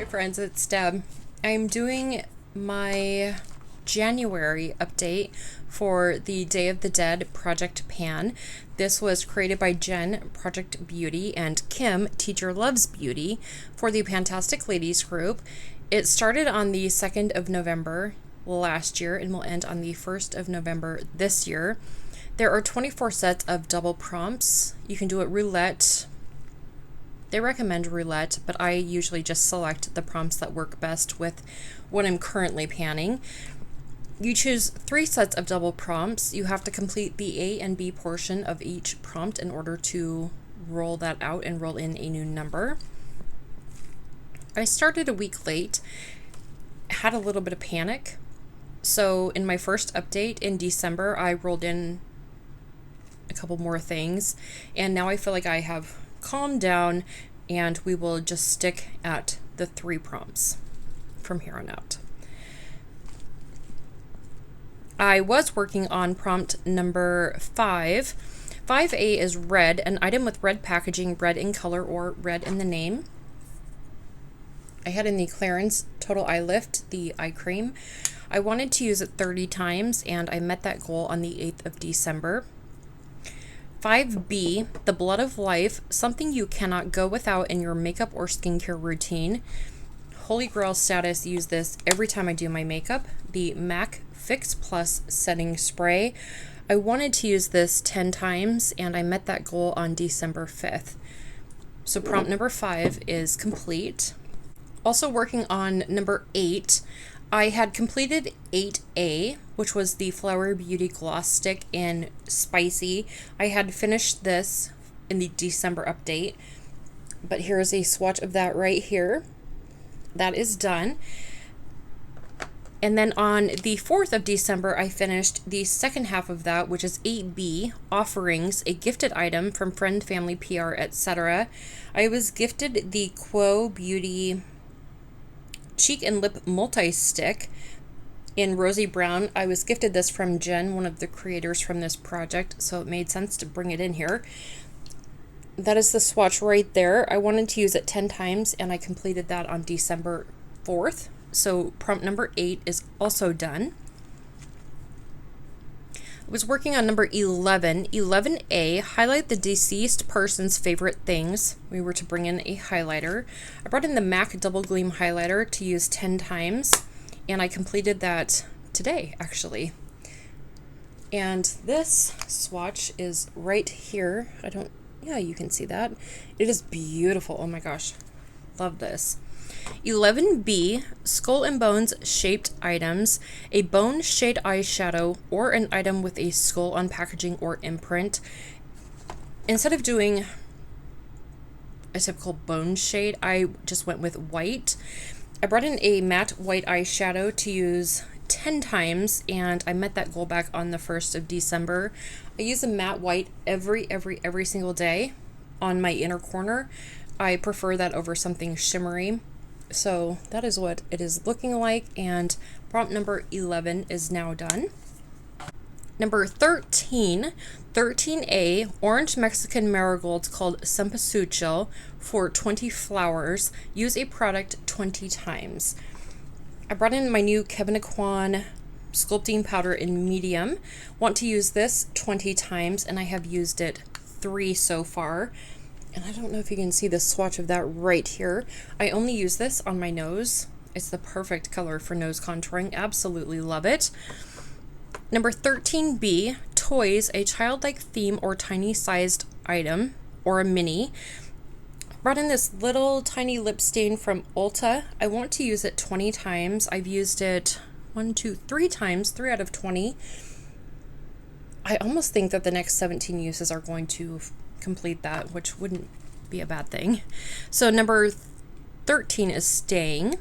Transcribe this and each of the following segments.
friends, it's Deb. I'm doing my January update for the Day of the Dead Project Pan. This was created by Jenn, Project Beauty, and Kim, Teacher Loves Beauty, for the Fantastic Ladies group. It started on the 2nd of November last year and will end on the 1st of November this year. There are 24 sets of double prompts. You can do it roulette. They recommend roulette, but I usually just select the prompts that work best with what I'm currently panning. You choose 3 sets of double prompts. You have to complete the A and B portion of each prompt in order to roll that out and roll in a new number. I started a week late, had a little bit of panic. So in my first update in December, I rolled in a couple more things, and now I feel like I have calmed down, and we will just stick at the 3 prompts from here on out. I was working on prompt number 5. 5A is red, an item with red packaging, red in color, or red in the name. I had in the clearance total eye lift, the eye cream. I wanted to use it 30 times, and I met that goal on the 8th of December. 5B, the blood of life, something you cannot go without in your makeup or skincare routine. Holy Grail status, use this every time I do my makeup. The MAC Fix Plus setting spray. I wanted to use this 10 times, and I met that goal on December 5th. So prompt number 5 is complete. Also working on number 8. I had completed 8A, which was the Flower Beauty Gloss Stick in Spicy. I had finished this in the December update, but here's a swatch of that right here. That is done. And then on the 4th of December, I finished the second half of that, which is 8B, Offerings, a gifted item from friend, family, PR, etc. I was gifted the Quo Beauty Cheek and Lip Multi-Stick in Rosy Brown. I was gifted this from Jen, one of the creators from this project, so it made sense to bring it in here. That is the swatch right there. I wanted to use it 10 times, and I completed that on December 4th. So prompt number 8 is also done. I was working on number 11. 11A, highlight the deceased person's favorite things. We were to bring in a highlighter. I brought in the MAC Double Gleam highlighter to use 10 times, and I completed that today, actually. And this swatch is right here. Yeah, you can see that. It is beautiful. Oh my gosh. Love this. 11B, skull and bones shaped items, a bone shade eyeshadow, or an item with a skull on packaging or imprint. Instead of doing a typical bone shade, I just went with white. I brought in a matte white eyeshadow to use 10 times, and I met that goal back on the 1st of December. I use a matte white every single day on my inner corner. I prefer that over something shimmery. So that is what it is looking like, and prompt number 11 is now done. Number 13, 13A, orange Mexican marigolds called cempasúchil for 20 flowers. Use a product 20 times. I brought in my new Kevin Aquan sculpting powder in medium. Want to use this 20 times, and I have used it 3 so far. And I don't know if you can see the swatch of that right here. I only use this on my nose. It's the perfect color for nose contouring. Absolutely love it. Number 13B, toys, a childlike theme or tiny sized item, or a mini. Brought in this little tiny lip stain from Ulta. I want to use it 20 times. I've used it 3 times, 3 out of 20. I almost think that the next 17 uses are going to complete that, which wouldn't be a bad thing. So number 13 is staying.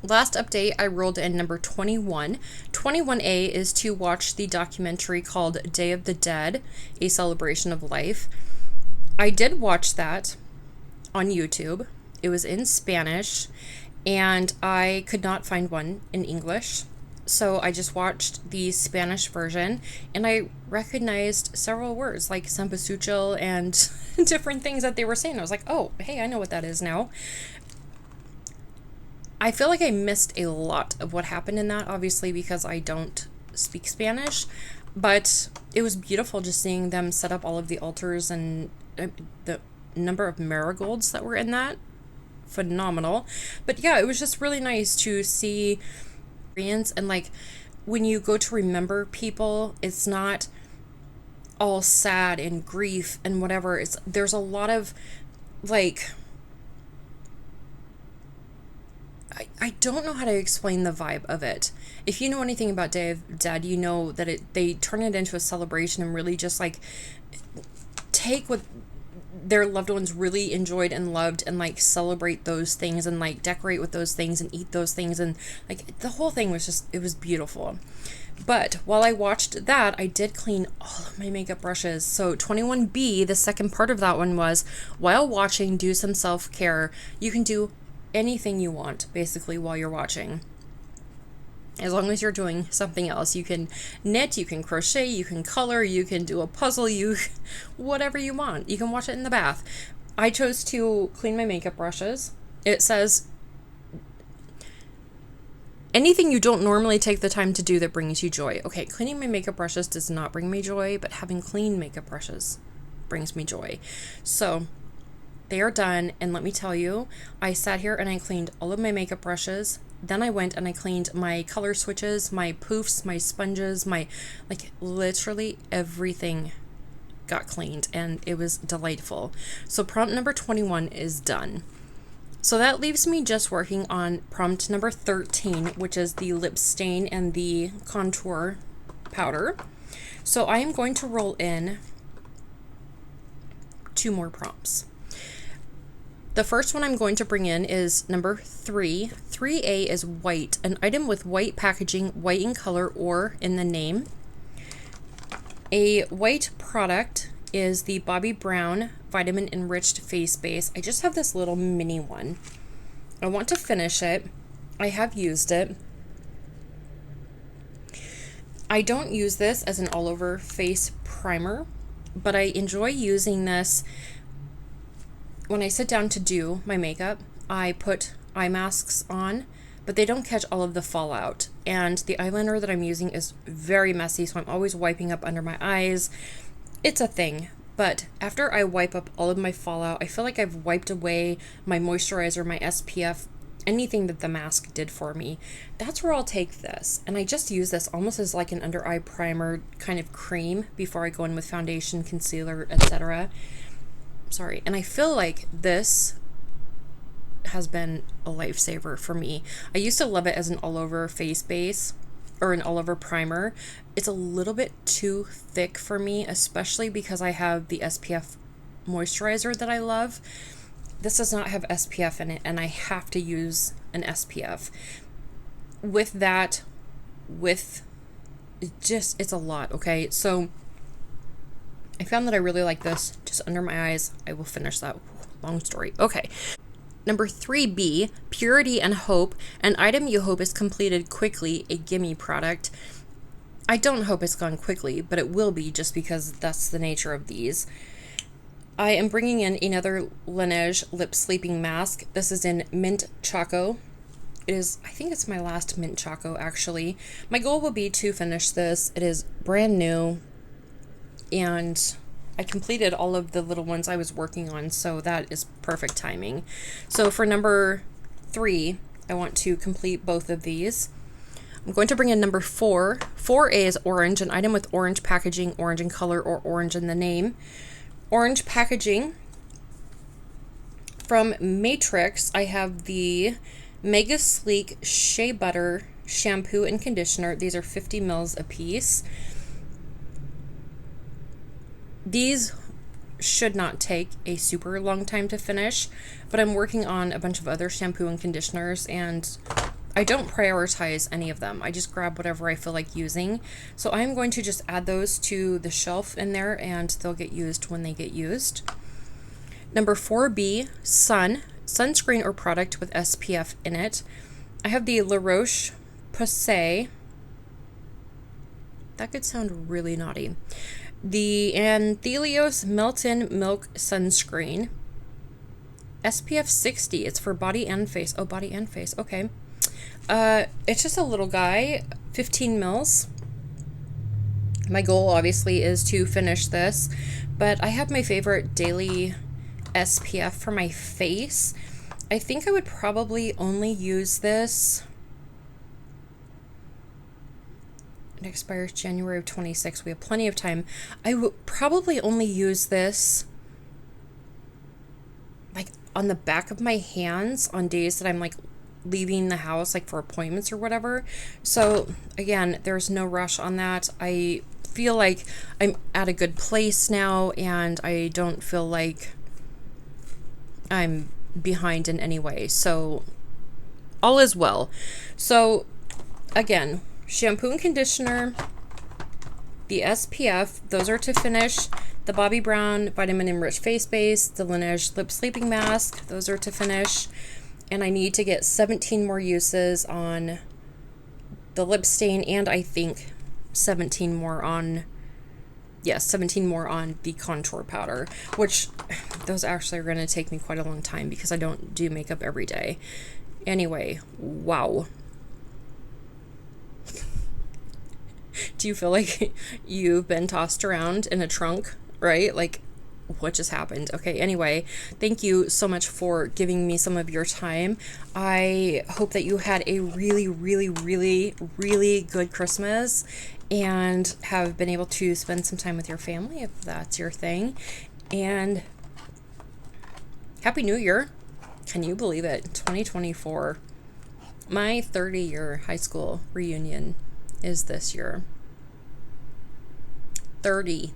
Last update, I rolled in number 21. 21A is to watch the documentary called Day of the Dead, a celebration of life. I did watch that on YouTube. It was in Spanish, and I could not find one in English. So I just watched the Spanish version, and I recognized several words like cempasúchil and different things that they were saying. I was like, oh, hey, I know what that is now. I feel like I missed a lot of what happened in that, obviously, because I don't speak Spanish, but it was beautiful just seeing them set up all of the altars and the number of marigolds that were in that. Phenomenal. But yeah, it was just really nice to see and like when you go to remember people, it's not all sad and grief and whatever. There's a lot of like, I don't know how to explain the vibe of it. If you know anything about Day of Dead, you know that they turn it into a celebration and really just like take what their loved ones really enjoyed and loved and like celebrate those things and like decorate with those things and eat those things, and like the whole thing was just, it was beautiful. But while I watched that, I did clean all of my makeup brushes. So 21B, the second part of that one was, while watching, do some self-care. You can do anything you want basically while you're watching, as long as you're doing something else. You can knit, you can crochet, you can color, you can do a puzzle, whatever you want. You can watch it in the bath. I chose to clean my makeup brushes. It says anything you don't normally take the time to do that brings you joy. Okay, cleaning my makeup brushes does not bring me joy, but having clean makeup brushes brings me joy. So they are done, and let me tell you, I sat here and I cleaned all of my makeup brushes. Then I went and I cleaned my color switches, my poofs, my sponges, my, like, literally everything got cleaned, and it was delightful. So prompt number 21 is done. So that leaves me just working on prompt number 13, which is the lip stain and the contour powder. So I am going to roll in 2 more prompts. The first one I'm going to bring in is number 3. 3A is white, an item with white packaging, white in color or in the name. A white product is the Bobbi Brown Vitamin Enriched Face Base. I just have this little mini one. I want to finish it. I have used it. I don't use this as an all-over face primer, but I enjoy using this when I sit down to do my makeup. I put eye masks on, but they don't catch all of the fallout. And the eyeliner that I'm using is very messy, so I'm always wiping up under my eyes. It's a thing. But after I wipe up all of my fallout, I feel like I've wiped away my moisturizer, my SPF, anything that the mask did for me. That's where I'll take this. And I just use this almost as like an under eye primer kind of cream before I go in with foundation, concealer, etc. Sorry. And I feel like this has been a lifesaver for me. I used to love it as an all-over face base or an all-over primer. It's a little bit too thick for me, especially because I have the SPF moisturizer that I love. This does not have SPF in it, and I have to use an SPF. With that, it's a lot, okay? So I found that I really like this just under my eyes. I will finish that. Long story. Okay. Number 3B, Purity and Hope, an item you hope is completed quickly, a gimme product. I don't hope it's gone quickly, but it will be just because that's the nature of these. I am bringing in another Laneige Lip Sleeping Mask. This is in Mint Choco. It is, I think it's my last Mint Choco, actually. My goal will be to finish this. It is brand new, and I completed all of the little ones I was working on, so that is perfect timing. So for number 3, I want to complete both of these. I'm going to bring in number 4. 4A is orange, an item with orange packaging, orange in color, or orange in the name. Orange packaging. From Matrix, I have the Mega Sleek Shea Butter shampoo and conditioner. These are 50 mils a piece. These should not take a super long time to finish, but I'm working on a bunch of other shampoo and conditioners, and I don't prioritize any of them. I just grab whatever I feel like using. So I'm going to just add those to the shelf in there, and they'll get used when they get used. Number 4B, sunscreen or product with SPF in it. I have the La Roche-Posay. That could sound really naughty. The Anthelios Melt-In Milk Sunscreen. SPF 60. It's for body and face. Oh, body and face. Okay. It's just a little guy, 15 mils. My goal obviously is to finish this, but I have my favorite daily SPF for my face. I think I would probably only use this. It expires January of 26. We have plenty of time. I would probably only use this like on the back of my hands on days that I'm like leaving the house, like for appointments or whatever. So again, there's no rush on that. I feel like I'm at a good place now, and I don't feel like I'm behind in any way. So all is well. So again, shampoo and conditioner, the SPF, those are to finish. The Bobbi Brown Vitamin Enriched Face Base, the Laneige Lip Sleeping Mask, those are to finish. And I need to get 17 more uses on the lip stain, and I think 17 more on, yes, 17 more on the contour powder, which those actually are going to take me quite a long time because I don't do makeup every day. Anyway, wow. Do you feel like you've been tossed around in a trunk, right? Like, what just happened? Okay, anyway, thank you so much for giving me some of your time. I hope that you had a really, really, really, really good Christmas and have been able to spend some time with your family if that's your thing. And Happy New Year. Can you believe it? 2024. My 30-year high school reunion is this year. 30.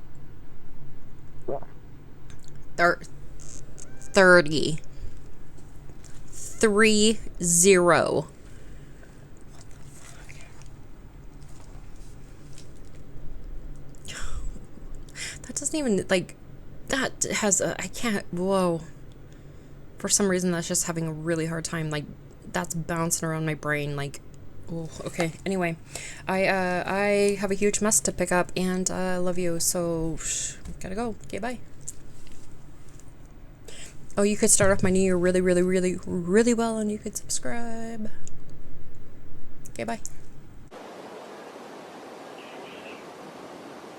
30. 30. That doesn't even, like, that has a, I can't, whoa. For some reason, that's just having a really hard time. Like, that's bouncing around my brain, like, oh, okay. Anyway, I have a huge mess to pick up, and I love you, so gotta go. Okay, bye. Oh, you could start off my new year really, really, really, really well, and you could subscribe. Okay, bye.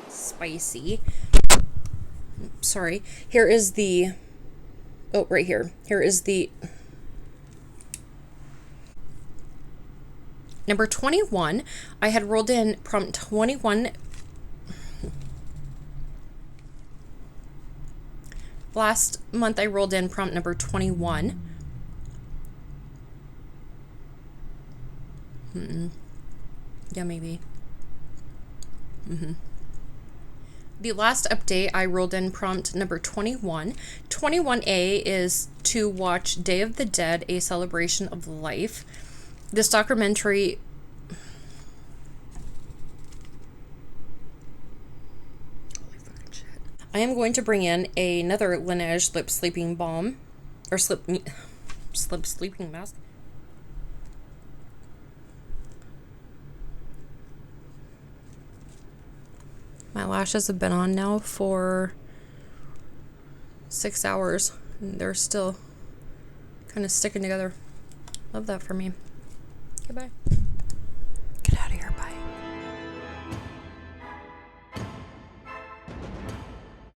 Spicy. Sorry. Here is the, oh, right here. Here is the number 21. I had rolled in prompt 21. Last month I rolled in prompt number 21. Yeah, maybe. The last update I rolled in prompt number 21. 21A is to watch Day of the Dead, A Celebration of Life. This documentary, holy fucking shit. I am going to bring in another Laneige lip sleeping balm, or slip sleeping mask. My lashes have been on now for 6 hours, and they're still kind of sticking together. Love that for me. Goodbye. Get out of here. Bye.